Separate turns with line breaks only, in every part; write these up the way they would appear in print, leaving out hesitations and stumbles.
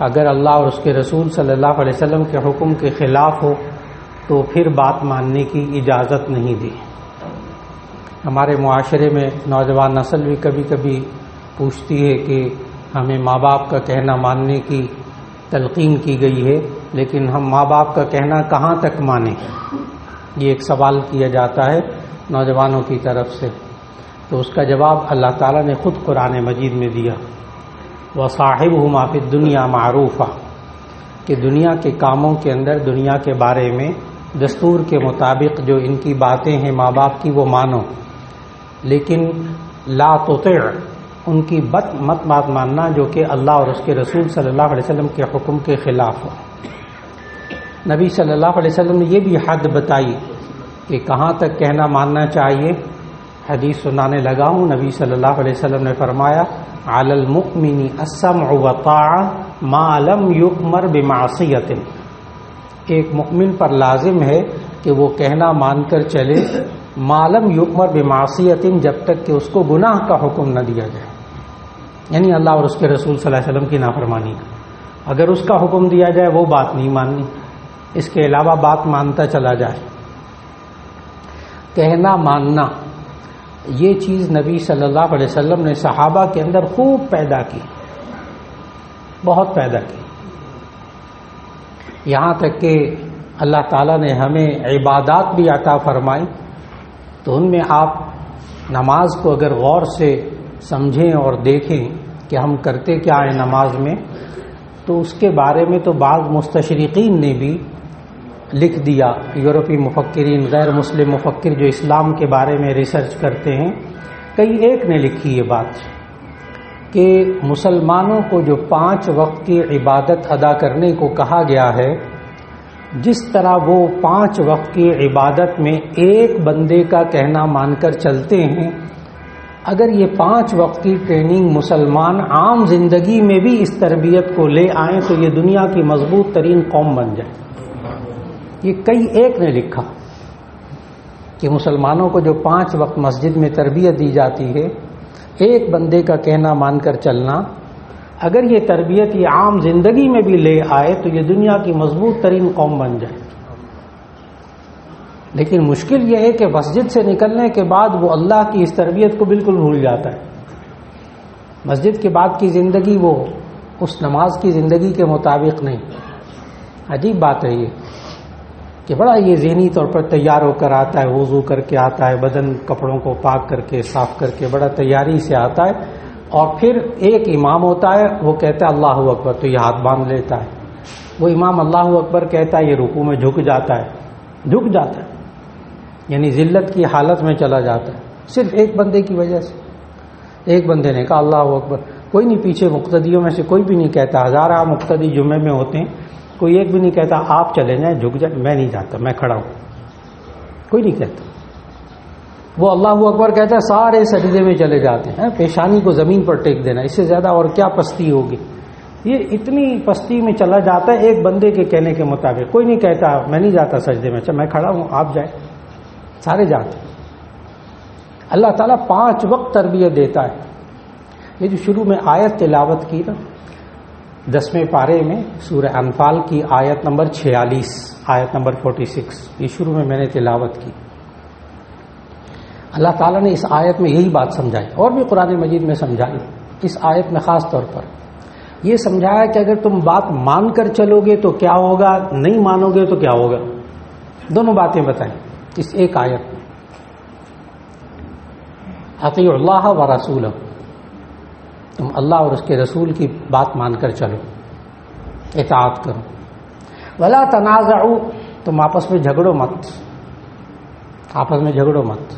اگر اللہ اور اس کے رسول صلی اللہ علیہ وسلم کے حکم کے خلاف ہو تو پھر بات ماننے کی اجازت نہیں دی۔ ہمارے معاشرے میں نوجوان نسل بھی کبھی کبھی پوچھتی ہے کہ ہمیں ماں باپ کا کہنا ماننے کی تلقین کی گئی ہے، لیکن ہم ماں باپ کا کہنا کہاں تک مانیں؟ یہ ایک سوال کیا جاتا ہے نوجوانوں کی طرف سے، تو اس کا جواب اللہ تعالیٰ نے خود قرآن مجید میں دیا، وَصَاحِبْهُمَا فِي الدُّنْيَا مَعْرُوفًا، کہ دنیا کے کاموں کے اندر دنیا کے بارے میں دستور کے مطابق جو ان کی باتیں ہیں ماں باپ کی وہ مانو، لیکن لا تطع، ان کی مت ماننا جو کہ اللہ اور اس کے رسول صلی اللہ علیہ وسلم کے حکم کے خلاف ہو۔ نبی صلی اللہ علیہ وسلم نے یہ بھی حد بتائی کہ کہاں تک کہنا ماننا چاہیے۔ حدیث سنانے لگا ہوں، نبی صلی اللہ علیہ وسلم نے فرمایا علی المؤمن السمع والطاعة ما لم یؤمر بمعصیۃ، ایک مؤمن پر لازم ہے کہ وہ کہنا مان کر چلے ما لم یؤمر بمعصیۃ، جب تک کہ اس کو گناہ کا حکم نہ دیا جائے، یعنی اللہ اور اس کے رسول صلی اللہ علیہ وسلم کی نافرمانی کا۔ اگر اس کا حکم دیا جائے وہ بات نہیں ماننی، اس کے علاوہ بات مانتا چلا جائے۔ کہنا ماننا یہ چیز نبی صلی اللہ علیہ وسلم نے صحابہ کے اندر خوب پیدا کی، بہت پیدا کی، یہاں تک کہ اللہ تعالیٰ نے ہمیں عبادات بھی عطا فرمائی، تو ان میں آپ نماز کو اگر غور سے سمجھیں اور دیکھیں کہ ہم کرتے کیا ہیں نماز میں، تو اس کے بارے میں تو بعض مستشرقین نے بھی لکھ دیا، یورپی مفکرین، غیر مسلم مفکر جو اسلام کے بارے میں ریسرچ کرتے ہیں، کئی ایک نے لکھی یہ بات کہ مسلمانوں کو جو 5 وقت کی عبادت ادا کرنے کو کہا گیا ہے، جس طرح وہ 5 وقت کی عبادت میں ایک بندے کا کہنا مان کر چلتے ہیں، اگر یہ 5 وقت کی ٹریننگ مسلمان عام زندگی میں بھی اس تربیت کو لے آئیں تو یہ دنیا کی مضبوط ترین قوم بن جائے۔ یہ کئی ایک نے لکھا کہ مسلمانوں کو جو 5 وقت مسجد میں تربیت دی جاتی ہے، ایک بندے کا کہنا مان کر چلنا، اگر یہ تربیت یہ عام زندگی میں بھی لے آئے تو یہ دنیا کی مضبوط ترین قوم بن جائے۔ لیکن مشکل یہ ہے کہ مسجد سے نکلنے کے بعد وہ اللہ کی اس تربیت کو بالکل بھول جاتا ہے۔ مسجد کے بعد کی زندگی وہ اس نماز کی زندگی کے مطابق نہیں۔ عجیب بات ہے یہ کہ بڑا یہ ذہنی طور پر تیار ہو کر آتا ہے، وضو کر کے آتا ہے، بدن کپڑوں کو پاک کر کے صاف کر کے بڑا تیاری سے آتا ہے، اور پھر ایک امام ہوتا ہے، وہ کہتا ہے اللہ اکبر، تو یہ ہاتھ باندھ لیتا ہے۔ وہ امام اللہ اکبر کہتا ہے، یہ رکوع میں جھک جاتا ہے، یعنی ذلت کی حالت میں چلا جاتا ہے، صرف ایک بندے کی وجہ سے۔ ایک بندے نے کہا اللہ اکبر، کوئی نہیں، پیچھے مقتدیوں میں سے کوئی بھی نہیں کہتا، ہزارہ مقتدی جمعے میں ہوتے ہیں، کوئی ایک بھی نہیں کہتا آپ چلے جائیں، جھک جائیں، میں نہیں جاتا، میں کھڑا ہوں، کوئی نہیں کہتا۔ وہ اللہ اکبر کہتا ہے، سارے سجدے میں چلے جاتے ہیں، پیشانی کو زمین پر ٹیک دینا، اس سے زیادہ اور کیا پستی ہوگی۔ یہ اتنی پستی میں چلا جاتا ہے ایک بندے کے کہنے کے مطابق، کوئی نہیں کہتا میں نہیں جاتا سجدے میں، اچھا میں کھڑا ہوں آپ جائیں، سارے جاتے۔ اللہ تعالیٰ 5 وقت تربیت دیتا ہے۔ یہ جو شروع میں آیت تلاوت کی نا 10ویں پارے میں سورہ انفال کی آیت نمبر 46، آیت نمبر 46، یہ شروع میں نے تلاوت کی۔ اللہ تعالیٰ نے اس آیت میں یہی بات سمجھائی، اور بھی قرآن مجید میں سمجھائی، اس آیت میں خاص طور پر یہ سمجھایا کہ اگر تم بات مان کر چلو گے تو کیا ہوگا، نہیں مانو گے تو کیا ہوگا۔ دونوں باتیں بتائیں اس ایک آیت میں۔ اطیعوا اللہ و رسولہ، تم اللہ اور اس کے رسول کی بات مان کر چلو، اطاعت کرو۔ ولا تنازعوا، تم آپس میں جھگڑو مت، آپس میں جھگڑو مت،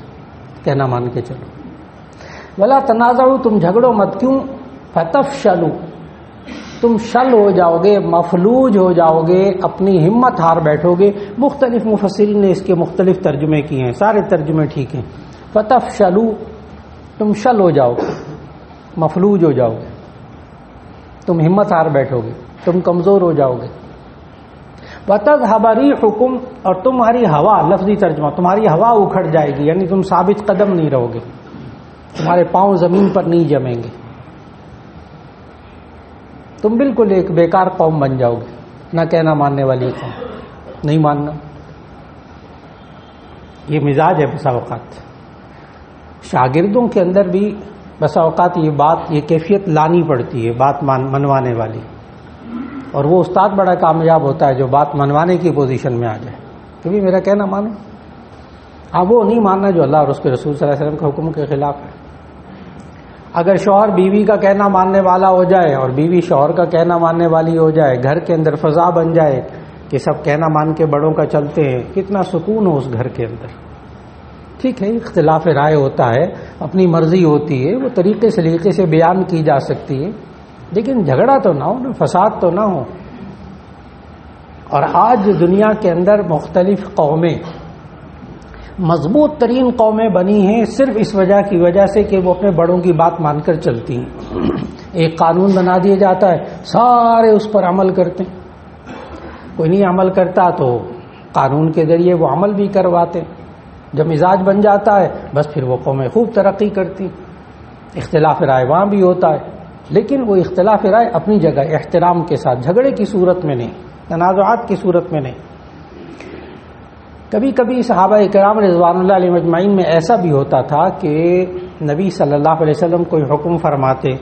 کہنا مان کے چلو۔ ولا تنازعوا، تم جھگڑو مت، کیوں؟ فتفشلوا، تم شل ہو جاؤ گے، مفلوج ہو جاؤ گے، اپنی ہمت ہار بیٹھو گے۔ مختلف مفسرین نے اس کے مختلف ترجمے کیے ہیں، سارے ترجمے ٹھیک ہیں۔ فتفشلوا، تم شل ہو جاؤ گے، مفلوج ہو جاؤ گے، تم ہمت ہار بیٹھو گے، تم کمزور ہو جاؤ گے۔ وَتَذْهَبَ رِيحُكُمْ، اور تمہاری ہوا، لفظی ترجمہ، تمہاری ہوا اکھڑ جائے گی، یعنی تم ثابت قدم نہیں رہو گے، تمہارے پاؤں زمین پر نہیں جمیں گے۔ تم بالکل ایک بیکار قوم بن جاؤ گے، نہ کہنا ماننے والی قوم، نہیں ماننا۔ یہ مزاج ہے بسا اوقات شاگردوں کے اندر بھی، بسا اوقات یہ بات، یہ کیفیت لانی پڑتی ہے، بات منوانے والی، اور وہ استاد بڑا کامیاب ہوتا ہے جو بات منوانے کی پوزیشن میں آ جائے کہ بھی میرا کہنا مانو۔ اب وہ نہیں ماننا جو اللہ اور اس کے رسول صلی اللہ علیہ وسلم کے حکم کے خلاف ہے۔ اگر شوہر بیوی کا کہنا ماننے والا ہو جائے اور بیوی شوہر کا کہنا ماننے والی ہو جائے، گھر کے اندر فضا بن جائے کہ سب کہنا مان کے بڑوں کا چلتے ہیں، کتنا سکون ہو اس گھر کے اندر۔ ٹھیک ہے، اختلاف رائے ہوتا ہے، اپنی مرضی ہوتی ہے، وہ طریقے سلیقے سے بیان کی جا سکتی ہے، لیکن جھگڑا تو نہ ہو نا، فساد تو نہ ہو۔ اور آج دنیا کے اندر مختلف قومیں مضبوط ترین قومیں بنی ہیں صرف اس وجہ سے کہ وہ اپنے بڑوں کی بات مان کر چلتی ہیں۔ ایک قانون بنا دیا جاتا ہے، سارے اس پر عمل کرتے ہیں، کوئی نہیں عمل کرتا تو قانون کے ذریعے وہ عمل بھی کرواتے ہیں۔ جب مزاج بن جاتا ہے بس پھر وہ قومیں خوب ترقی کرتی۔ اختلاف رائے وہاں بھی ہوتا ہے، لیکن وہ اختلاف رائے اپنی جگہ احترام کے ساتھ، جھگڑے کی صورت میں نہیں، تنازعات کی صورت میں نہیں۔ کبھی کبھی صحابہ کرام رضوان اللہ علیہ مجمعین میں ایسا بھی ہوتا تھا کہ نبی صلی اللہ علیہ وسلم کوئی حکم فرماتے،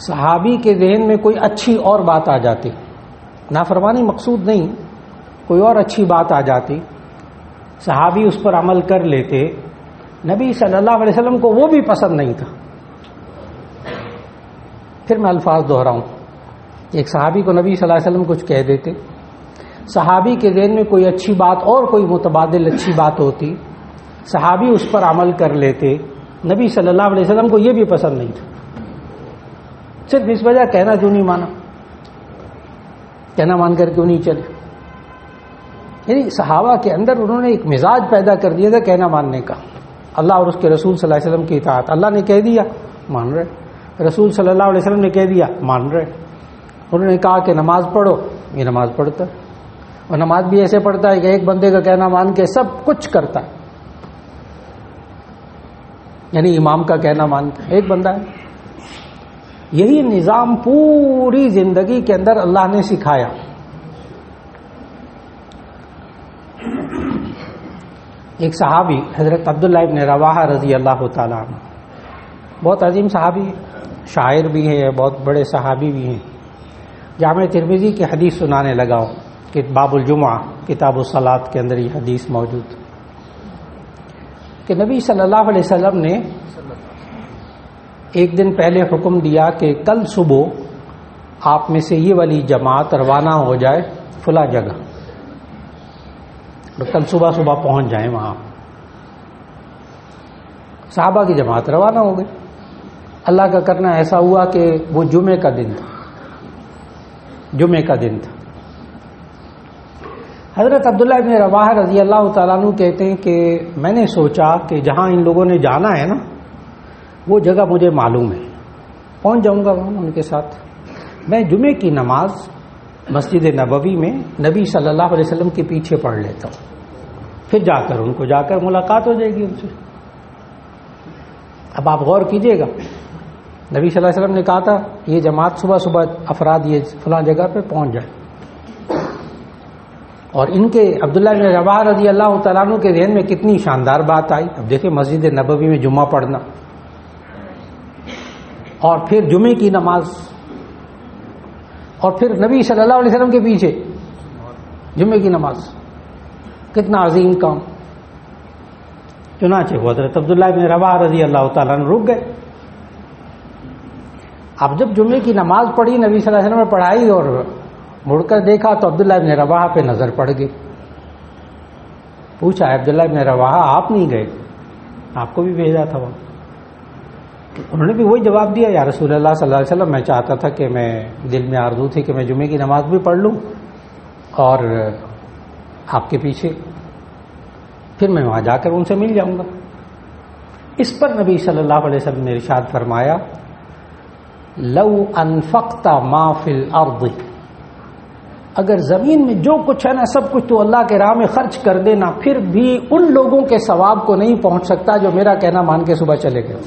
صحابی کے ذہن میں کوئی اچھی اور بات آ جاتی، نافرمانی مقصود نہیں، کوئی اور اچھی بات آ جاتی، صحابی اس پر عمل کر لیتے، نبی صلی اللہ علیہ وسلم کو وہ بھی پسند نہیں تھا۔ پھر میں الفاظ دہراؤں، ایک صحابی کو نبی صلی اللہ علیہ وسلم کچھ کہہ دیتے، صحابی کے ذہن میں کوئی اچھی بات اور کوئی متبادل اچھی بات ہوتی، صحابی اس پر عمل کر لیتے، نبی صلی اللہ علیہ وسلم کو یہ بھی پسند نہیں تھا، صرف اس وجہ کہنا کیوں نہیں مانا، کہنا مان کر کیوں نہیں چلے۔ یعنی صحابہ کے اندر انہوں نے ایک مزاج پیدا کر دیا تھا کہنا ماننے کا، اللہ اور اس کے رسول صلی اللہ علیہ وسلم کی اطاعت، اللہ نے کہہ دیا مان رہے، رسول صلی اللہ علیہ وسلم نے کہہ دیا مان رہے، انہوں نے کہا کہ نماز پڑھو، یہ نماز پڑھتا ہے، اور نماز بھی ایسے پڑھتا ہے کہ ایک بندے کا کہنا مان کے سب کچھ کرتا ہے، یعنی امام کا کہنا مان کے ایک بندہ ہے۔ یہی نظام پوری زندگی کے اندر اللہ نے سکھایا۔ ایک صحابی حضرت عبداللہ ابن رواحہ رضی اللہ تعالیٰ عنہ، بہت عظیم صحابی، شاعر بھی ہیں، بہت بڑے صحابی بھی ہیں۔ جامع ترمذی کی حدیث سنانے لگا ہوں کہ باب الجمعہ کتاب الصلاۃ کے اندر یہ حدیث موجود کہ نبی صلی اللہ علیہ وسلم نے ایک دن پہلے حکم دیا کہ کل صبح آپ میں سے یہ والی جماعت روانہ ہو جائے فلاں جگہ، کل صبح پہنچ جائیں وہاں۔ صحابہ کی جماعت روانہ ہو گئی۔ اللہ کا کرنا ایسا ہوا کہ وہ جمعے کا دن تھا، حضرت عبداللہ ابن رواحہ رضی اللہ تعالیٰ عنہ کہتے ہیں کہ میں نے سوچا کہ جہاں ان لوگوں نے جانا ہے نا وہ جگہ مجھے معلوم ہے، پہنچ جاؤں گا وہاں ان کے ساتھ، میں جمعے کی نماز مسجد نبوی میں نبی صلی اللہ علیہ وسلم کے پیچھے پڑھ لیتا ہوں، پھر ان کو جا کر ملاقات ہو جائے گی ان سے۔ اب آپ غور کیجئے گا، نبی صلی اللہ علیہ وسلم نے کہا تھا یہ جماعت صبح افراد یہ فلاں جگہ پہ پہنچ جائے، اور ان کے عبداللہ بن رواحہ رضی اللہ تعالیٰ عنہ کے ذہن میں کتنی شاندار بات آئی۔ اب دیکھیں مسجد نبوی میں جمعہ پڑھنا اور پھر جمعے کی نماز اور پھر نبی صلی اللہ علیہ وسلم کے پیچھے جمعے کی نماز، کتنا عظیم کام۔ چنانچہ حضرت عبداللہ بن رواحہ رضی اللہ تعالیٰ عنہ رک گئے۔ اب جب جمعے کی نماز پڑھی نبی صلی اللہ علیہ وسلم نے پڑھائی اور مڑ کر دیکھا تو عبداللہ بن رواحہ پہ نظر پڑ گئی۔ پوچھا عبداللہ بن رواحہ آپ نہیں گئے؟ آپ کو بھی بھیجا تھا وہاں۔ انہوں نے بھی وہی جواب دیا، یا رسول اللہ صلی اللہ علیہ وسلم میں چاہتا تھا کہ میں دل میں آرزو تھی کہ میں جمعے کی نماز بھی پڑھ لوں اور آپ کے پیچھے، پھر میں وہاں جا کر ان سے مل جاؤں گا۔ اس پر نبی صلی اللہ علیہ وسلم نے ارشاد فرمایا لو انفقت ما فی الارض، اگر زمین میں جو کچھ ہے نا سب کچھ تو اللہ کے راہ میں خرچ کر دینا، پھر بھی ان لوگوں کے ثواب کو نہیں پہنچ سکتا جو میرا کہنا مان کے صبح چلے گئے۔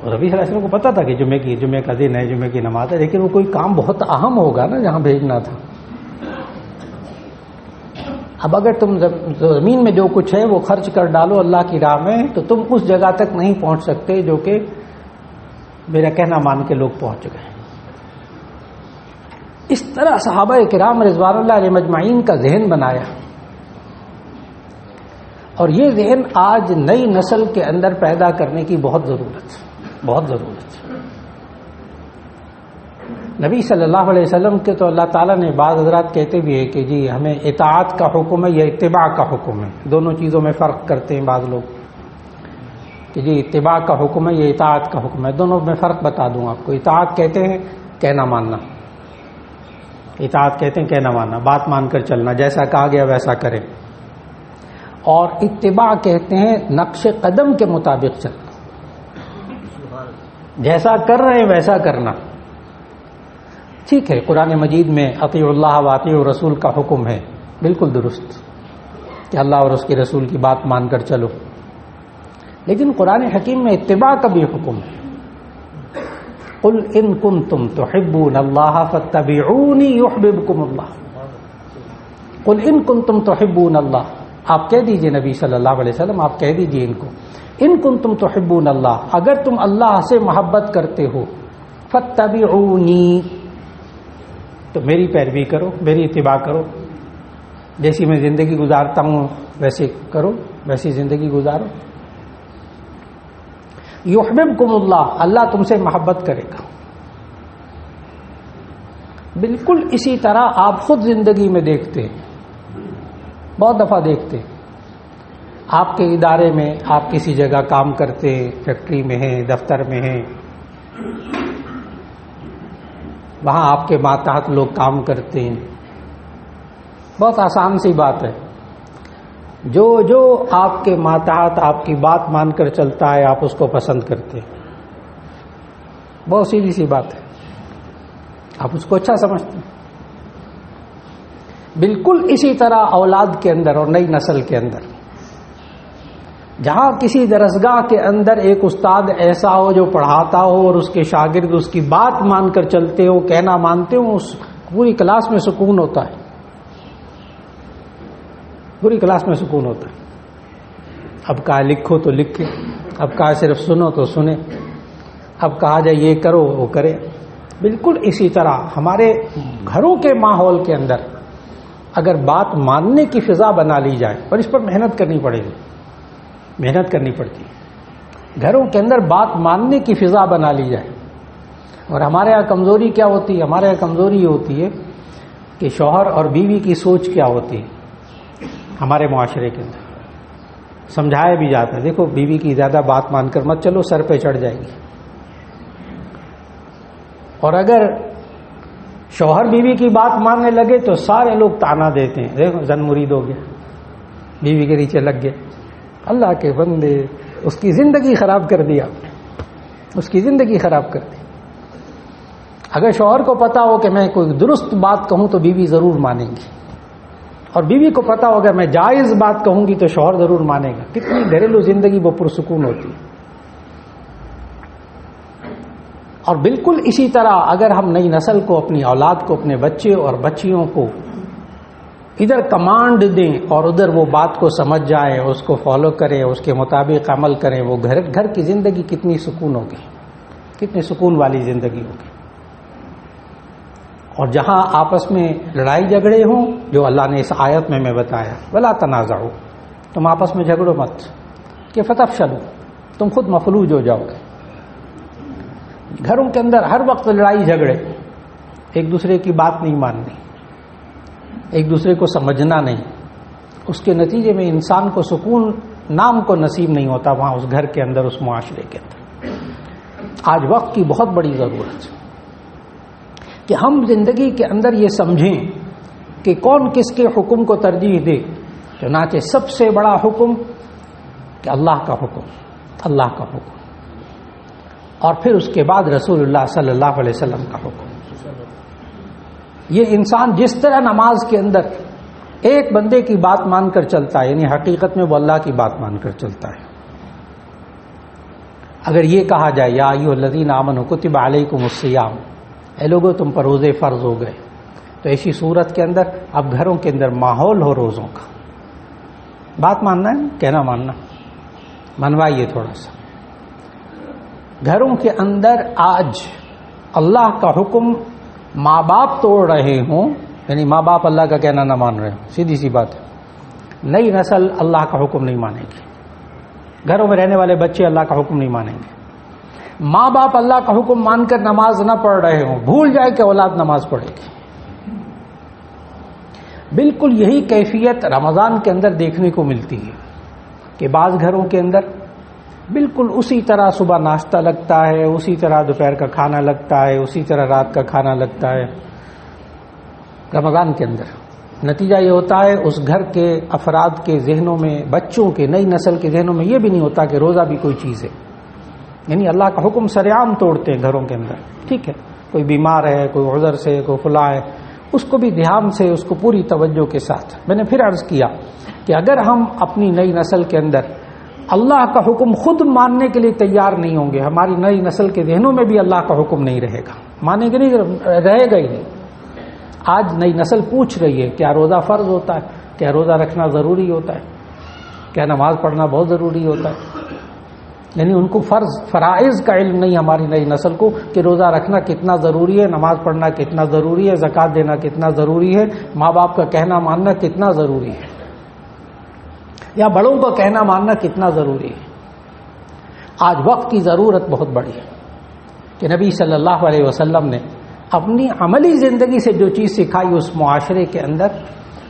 اور نبی صلی اللہ علیہ وسلم کو پتا تھا کہ جمعے کا دن ہے، جمعے کی نماز ہے، لیکن وہ کوئی کام بہت اہم ہوگا نا جہاں بھیجنا تھا. اب اگر تم زمین میں جو کچھ ہے وہ خرچ کر ڈالو اللہ کی راہ میں تو تم اس جگہ تک نہیں پہنچ سکتے جو کہ میرا کہنا مان کے لوگ پہنچ گئے. اس طرح صحابہ کرام رضوان اللہ علیہ مجمعین کا ذہن بنایا، اور یہ ذہن آج نئی نسل کے اندر پیدا کرنے کی بہت ضرورت ہے. نبی صلی اللہ علیہ وسلم کے تو اللہ تعالیٰ نے بعض حضرات کہتے بھی ہے کہ جی ہمیں اطاعت کا حکم ہے یا اتباع کا حکم ہے، دونوں چیزوں میں فرق کرتے ہیں بعض لوگ کہ جی اتباع کا حکم ہے یا اطاعت کا حکم ہے. دونوں میں فرق بتا دوں آپ کو. اطاعت کہتے ہیں کہنا ماننا، اطاعت کہتے ہیں کہنا ماننا، بات مان کر چلنا، جیسا کہا گیا ویسا کریں. اور اتباع کہتے ہیں نقش قدم کے مطابق چلنا، جیسا کر رہے ہیں ویسا کرنا. ٹھیک ہے، قرآن مجید میں اطیعوا اللہ و اطیعوا الرسول کا حکم ہے، بالکل درست کہ اللہ اور اس کے رسول کی بات مان کر چلو، لیکن قرآن حکیم میں اتباع کا بھی حکم ہے. قل ان کنتم تحبون اللہ فاتبعونی یحببکم اللہ. قل ان کنتم تحبون اللہ، آپ کہہ دیجئے نبی صلی اللہ علیہ وسلم، آپ کہہ دیجئے ان کو، ان کنتم تحبون اللہ، اگر تم اللہ سے محبت کرتے ہو، فاتبعونی، تو میری پیروی کرو، میری اتباع کرو، جیسی میں زندگی گزارتا ہوں ویسے کرو، ویسی زندگی گزارو. یحببکم اللہ، اللہ تم سے محبت کرے گا. بالکل اسی طرح آپ خود زندگی میں دیکھتے ہیں، بہت دفعہ دیکھتے ہیں، آپ کے ادارے میں آپ کسی جگہ کام کرتے ہیں، فیکٹری میں ہیں، دفتر میں ہیں، وہاں آپ کے ماتحت لوگ کام کرتے ہیں. بہت آسان سی بات ہے، جو آپ کے ماتحت آپ کی بات مان کر چلتا ہے آپ اس کو پسند کرتے ہیں. بہت سیدھی سی بات ہے، آپ اس کو اچھا سمجھتے ہیں. بالکل اسی طرح اولاد کے اندر اور نئی نسل کے اندر، جہاں کسی درسگاہ کے اندر ایک استاد ایسا ہو جو پڑھاتا ہو اور اس کے شاگرد اس کی بات مان کر چلتے ہو، کہنا مانتے ہو، اس پوری کلاس میں سکون ہوتا ہے، پوری کلاس میں سکون ہوتا ہے. اب کہا لکھو تو لکھے، اب کہا صرف سنو تو سنے، اب کہا جائے یہ کرو وہ کرے. بالکل اسی طرح ہمارے گھروں کے ماحول کے اندر اگر بات ماننے کی فضا بنا لی جائے، اور اس پر محنت کرنی پڑے گی، محنت کرنی پڑتی ہے، گھروں کے اندر بات ماننے کی فضا بنا لی جائے. اور ہمارے یہاں کمزوری کیا ہوتی ہے؟ ہمارے یہاں کمزوری یہ ہوتی ہے کہ شوہر اور بیوی کی سوچ کیا ہوتی ہے. ہمارے معاشرے کے اندر سمجھایا بھی جاتا ہے، دیکھو بیوی کی زیادہ بات مان کر مت چلو، سر پہ چڑھ جائے گی. اور اگر شوہر بیوی کی بات ماننے لگے تو سارے لوگ تانا دیتے ہیں، دیکھو زن مرید ہو گیا، بیوی کے نیچے لگ گئے. اللہ کے بندے، اس کی زندگی خراب کر دی آپ نے، اس کی زندگی خراب کر دی. اگر شوہر کو پتا ہو کہ میں کوئی درست بات کہوں تو بیوی ضرور مانے گی، اور بیوی کو پتا ہوگا میں جائز بات کہوں گی تو شوہر ضرور مانے گا. کتنی گھریلو زندگی وہ پرسکون ہوتی ہے. اور بالکل اسی طرح اگر ہم نئی نسل کو، اپنی اولاد کو، اپنے بچے اور بچیوں کو ادھر کمانڈ دیں اور ادھر وہ بات کو سمجھ جائیں، اس کو فالو کریں، اس کے مطابق عمل کریں، وہ گھر کی زندگی کتنی سکون ہوگی، کتنی سکون والی زندگی ہوگی. اور جہاں آپس میں لڑائی جھگڑے ہوں، جو اللہ نے اس آیت میں بتایا، ولا تنازعوا، تم آپس میں جھگڑو مت کہ فتفشلوا، تم خود مفلوج ہو جاؤ گے. گھروں کے اندر ہر وقت لڑائی جھگڑے، ایک دوسرے کی بات نہیں ماننی، ایک دوسرے کو سمجھنا نہیں، اس کے نتیجے میں انسان کو سکون نام کو نصیب نہیں ہوتا وہاں اس گھر کے اندر، اس معاشرے کے اندر. آج وقت کی بہت بڑی ضرورت ہے کہ ہم زندگی کے اندر یہ سمجھیں کہ کون کس کے حکم کو ترجیح دے. چنانچہ سب سے بڑا حکم کہ اللہ کا حکم، اللہ کا حکم، اور پھر اس کے بعد رسول اللہ صلی اللہ علیہ وسلم کا حکم. یہ انسان جس طرح نماز کے اندر ایک بندے کی بات مان کر چلتا ہے، یعنی حقیقت میں وہ اللہ کی بات مان کر چلتا ہے. اگر یہ کہا جائے یا ایھا الذین آمنوا کتب علیکم الصیام، اے لوگو تم پر روزے فرض ہو گئے، تو ایسی صورت کے اندر اب گھروں کے اندر ماحول ہو روزوں کا، بات ماننا ہے، کہنا ماننا، منوائیے تھوڑا سا۔ گھروں کے اندر آج اللہ کا حکم ماں باپ توڑ رہے ہوں، یعنی ماں باپ اللہ کا کہنا نہ مان رہے ہوں، سیدھی سی بات ہے، نئی نسل اللہ کا حکم نہیں مانے گی، گھروں میں رہنے والے بچے اللہ کا حکم نہیں مانیں گے۔ ماں باپ اللہ کا حکم مان کر نماز نہ پڑھ رہے ہوں، بھول جائے کہ اولاد نماز پڑھے گی۔ بالکل یہی کیفیت رمضان کے اندر دیکھنے کو ملتی ہے کہ بعض گھروں کے اندر بالکل اسی طرح صبح ناشتہ لگتا ہے، اسی طرح دوپہر کا کھانا لگتا ہے، اسی طرح رات کا کھانا لگتا ہے رمضان کے اندر۔ نتیجہ یہ ہوتا ہے اس گھر کے افراد کے ذہنوں میں، بچوں کے، نئی نسل کے ذہنوں میں یہ بھی نہیں ہوتا کہ روزہ بھی کوئی چیز ہے، یعنی اللہ کا حکم سرعام توڑتے ہیں گھروں کے اندر۔ ٹھیک ہے، کوئی بیمار ہے، کوئی عذر سے، کوئی فلاں ہے، اس کو بھی دھیان سے، اس کو پوری توجہ کے ساتھ۔ میں نے پھر عرض کیا کہ اگر ہم اپنی نئی نسل کے اندر اللہ کا حکم خود ماننے کے لیے تیار نہیں ہوں گے، ہماری نئی نسل کے ذہنوں میں بھی اللہ کا حکم نہیں رہے گا، مانیں گے نہیں، رہے گا ہی نہیں۔ آج نئی نسل پوچھ رہی ہے کیا روزہ فرض ہوتا ہے، کیا روزہ رکھنا ضروری ہوتا ہے، کیا نماز پڑھنا بہت ضروری ہوتا ہے، یعنی ان کو فرائض کا علم نہیں ہماری نئی نسل کو کہ روزہ رکھنا کتنا ضروری ہے، نماز پڑھنا کتنا ضروری ہے، زکوٰۃ دینا کتنا ضروری ہے، ماں باپ کا کہنا ماننا کتنا ضروری ہے، یا بڑوں کا کہنا ماننا کتنا ضروری ہے۔ آج وقت کی ضرورت بہت بڑی ہے کہ نبی صلی اللہ علیہ وسلم نے اپنی عملی زندگی سے جو چیز سکھائی اس معاشرے کے اندر،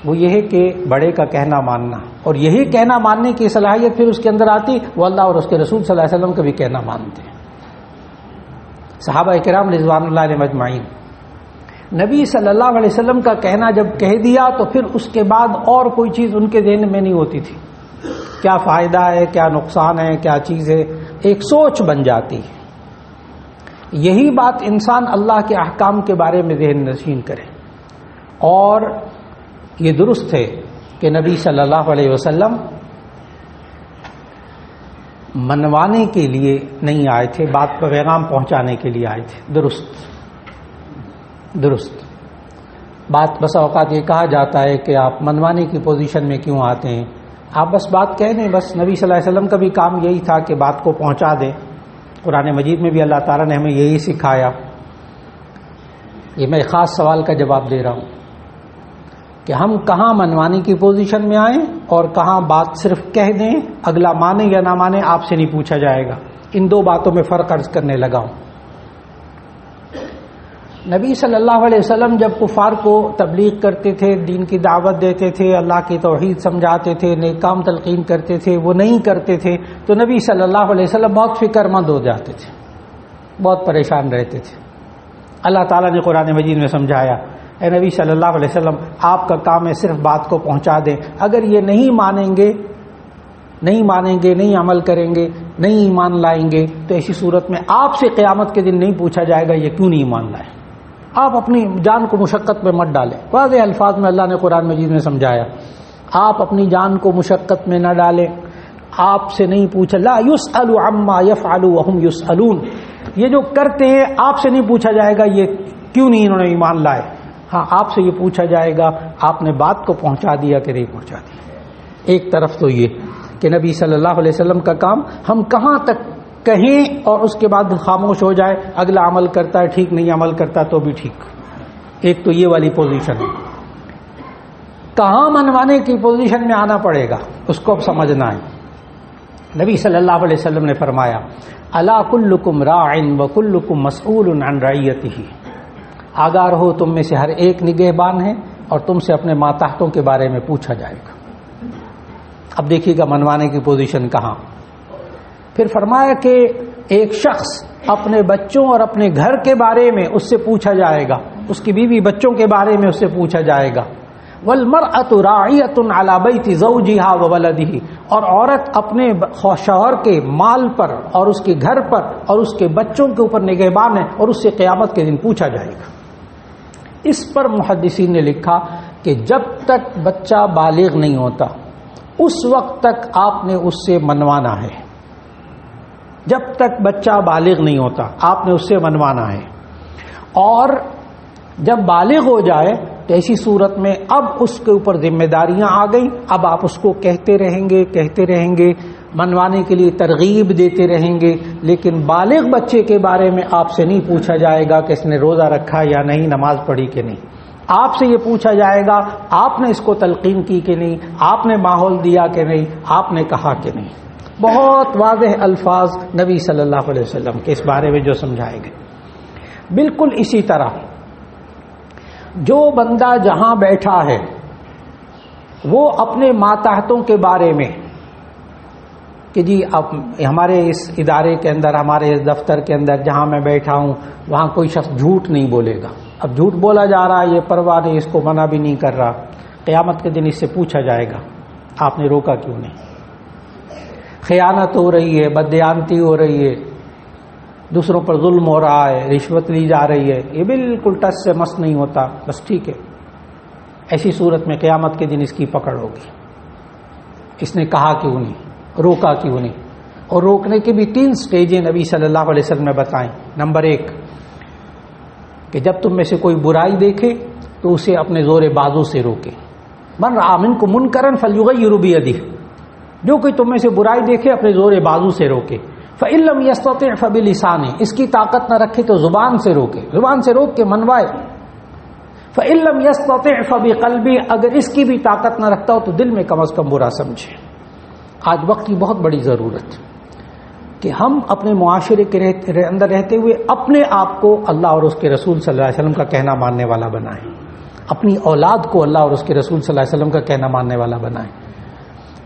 وہ یہ ہے کہ بڑے کا کہنا ماننا، اور یہی کہنا ماننے کی صلاحیت پھر اس کے اندر آتی وہ اللہ اور اس کے رسول صلی اللہ علیہ وسلم کا بھی کہنا مانتے ہیں۔ صحابہ کرام رضوان اللہ علیہم اجمعین، نبی صلی اللہ علیہ وسلم کا کہنا جب کہہ دیا تو پھر اس کے بعد اور کوئی چیز ان کے ذہن میں نہیں ہوتی تھی، کیا فائدہ ہے، کیا نقصان ہے، کیا چیز ہے، ایک سوچ بن جاتی ہے۔ یہی بات انسان اللہ کے احکام کے بارے میں ذہن نشین کرے، اور یہ درست ہے کہ نبی صلی اللہ علیہ وسلم منوانے کے لیے نہیں آئے تھے، بات پر پیغام پہنچانے کے لیے آئے تھے، درست بات۔ بس اوقات یہ کہا جاتا ہے کہ آپ منوانے کی پوزیشن میں کیوں آتے ہیں، آپ بس بات کہہ دیں، بس نبی صلی اللہ علیہ وسلم کا بھی کام یہی تھا کہ بات کو پہنچا دیں۔ قرآن مجید میں بھی اللہ تعالیٰ نے ہمیں یہی سکھایا۔ یہ میں خاص سوال کا جواب دے رہا ہوں کہ ہم کہاں منوانے کی پوزیشن میں آئیں اور کہاں بات صرف کہہ دیں، اگلا مانے یا نہ مانے آپ سے نہیں پوچھا جائے گا۔ ان دو باتوں میں فرق عرض کرنے لگا ہوں۔ نبی صلی اللہ علیہ وسلم جب کفار کو تبلیغ کرتے تھے، دین کی دعوت دیتے تھے، اللہ کی توحید سمجھاتے تھے، نیک کام تلقین کرتے تھے، وہ نہیں کرتے تھے تو نبی صلی اللہ علیہ وسلم بہت فکر مند ہو جاتے تھے، بہت پریشان رہتے تھے۔ اللہ تعالیٰ نے قرآن مجید میں سمجھایا، اے نبی صلی اللہ علیہ وسلم آپ کا کام ہے صرف بات کو پہنچا دیں، اگر یہ نہیں مانیں گے، نہیں عمل کریں گے، نہیں ایمان لائیں گے تو ایسی صورت میں آپ سے قیامت کے دن نہیں پوچھا جائے گا یہ کیوں نہیں ایمان لائے۔ آپ اپنی جان کو مشقت میں مت ڈالیں، واضح الفاظ میں اللہ نے قرآن مجید میں سمجھایا، آپ اپنی جان کو مشقت میں نہ ڈالیں، آپ سے نہیں پوچھا، لا یسأل عما یفعل وهم یسألون، یہ جو کرتے ہیں آپ سے نہیں پوچھا جائے گا یہ کیوں نہیں انہوں نے ایمان لائے، ہاں آپ سے یہ پوچھا جائے گا آپ نے بات کو پہنچا دیا کہ نہیں پہنچا دیا۔ ایک طرف تو یہ کہ نبی صلی اللہ علیہ وسلم کا کام ہم کہاں تک کہیں اور اس کے بعد خاموش ہو جائے، اگلا عمل کرتا ہے ٹھیک، نہیں عمل کرتا تو بھی ٹھیک۔ ایک تو یہ والی پوزیشن ہے، کہاں منوانے کی پوزیشن میں آنا پڑے گا اس کو اب سمجھنا ہے۔ نبی صلی اللہ علیہ وسلم نے فرمایا، الا کلکم راع وکلکم مسئول عن رعیتہ، آگاہ رہو تم میں سے ہر ایک نگہبان ہے اور تم سے اپنے ماتحتوں کے بارے میں پوچھا جائے گا۔ اب دیکھیے گا منوانے کی پوزیشن کہاں۔ پھر فرمایا کہ ایک شخص اپنے بچوں اور اپنے گھر کے بارے میں اس سے پوچھا جائے گا، اس کی بیوی بچوں کے بارے میں اس سے پوچھا جائے گا۔ والمرأة راعیۃ علی بیت زوجہا وولدہ، اور عورت اپنے شوہر کے مال پر اور اس کے گھر پر اور اس کے بچوں کے اوپر نگہبان ہے اور اس سے قیامت کے دن پوچھا جائے گا۔ اس پر محدثین نے لکھا کہ جب تک بچہ بالغ نہیں ہوتا اس وقت تک آپ نے اس سے منوانا ہے، جب تک بچہ بالغ نہیں ہوتا آپ نے اس سے منوانا ہے، اور جب بالغ ہو جائے تو ایسی صورت میں اب اس کے اوپر ذمہ داریاں آ گئیں، اب آپ اس کو کہتے رہیں گے، منوانے کے لیے ترغیب دیتے رہیں گے، لیکن بالغ بچے کے بارے میں آپ سے نہیں پوچھا جائے گا کہ اس نے روزہ رکھا یا نہیں، نماز پڑھی کہ نہیں۔ آپ سے یہ پوچھا جائے گا آپ نے اس کو تلقین کی کہ نہیں، آپ نے ماحول دیا کہ نہیں، آپ نے کہا کہ نہیں۔ بہت واضح الفاظ نبی صلی اللہ علیہ وسلم کے اس بارے میں جو سمجھائے گئے۔ بالکل اسی طرح جو بندہ جہاں بیٹھا ہے وہ اپنے ماتحتوں کے بارے میں کہ جی اب ہمارے اس ادارے کے اندر، ہمارے اس دفتر کے اندر جہاں میں بیٹھا ہوں وہاں کوئی شخص جھوٹ نہیں بولے گا، اب جھوٹ بولا جا رہا ہے، یہ پرواہ نہیں، اس کو منع بھی نہیں کر رہا، قیامت کے دن اس سے پوچھا جائے گا آپ نے روکا کیوں نہیں؟ خیانت ہو رہی ہے، بددیانتی ہو رہی ہے، دوسروں پر ظلم ہو رہا ہے، رشوت لی جا رہی ہے، یہ بالکل ٹچ سے مس نہیں ہوتا، بس ٹھیک ہے، ایسی صورت میں قیامت کے دن اس کی پکڑ ہوگی۔ اس نے کہا کیوں نہیں، روکا کیوں نہیں؟ اور روکنے کی بھی 3 سٹیجیں نبی صلی اللہ علیہ وسلم نے بتائیں۔ نمبر 1 کہ جب تم میں سے کوئی برائی دیکھے تو اسے اپنے زور بازو سے روکے، من رأى منکم منکرا فلیغیرہ بیدہ، جو کوئی تم میں سے برائی دیکھے اپنے زور بازو سے روکے، فإن لم يستطع فبلسانہ، اس کی طاقت نہ رکھے تو زبان سے روکے، زبان سے روک کے منوائے، فإن لم يستطع فبقلبہ، اگر اس کی بھی طاقت نہ رکھتا ہو تو دل میں کم از کم برا سمجھے۔ آج وقت کی بہت بڑی ضرورت کہ ہم اپنے معاشرے کے اندر رہتے ہوئے اپنے آپ کو اللہ اور اس کے رسول صلی اللہ علیہ وسلم کا کہنا ماننے والا بنائیں، اپنی اولاد کو اللہ اور اس کے رسول صلی اللہ علیہ وسلم کا کہنا ماننے والا بنائیں،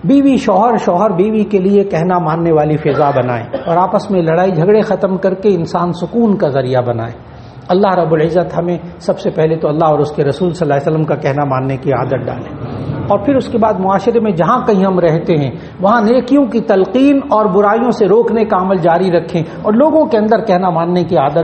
بیوی شوہر، شوہر بیوی کے لیے کہنا ماننے والی فضا بنائیں، اور آپس میں لڑائی جھگڑے ختم کر کے انسان سکون کا ذریعہ بنائیں۔ اللہ رب العزت ہمیں سب سے پہلے تو اللہ اور اس کے رسول صلی اللہ علیہ وسلم کا کہنا ماننے کی عادت ڈالیں، اور پھر اس کے بعد معاشرے میں جہاں کہیں ہم رہتے ہیں وہاں نیکیوں کی تلقین اور برائیوں سے روکنے کا عمل جاری رکھیں، اور لوگوں کے اندر کہنا ماننے کی عادت ڈالیں۔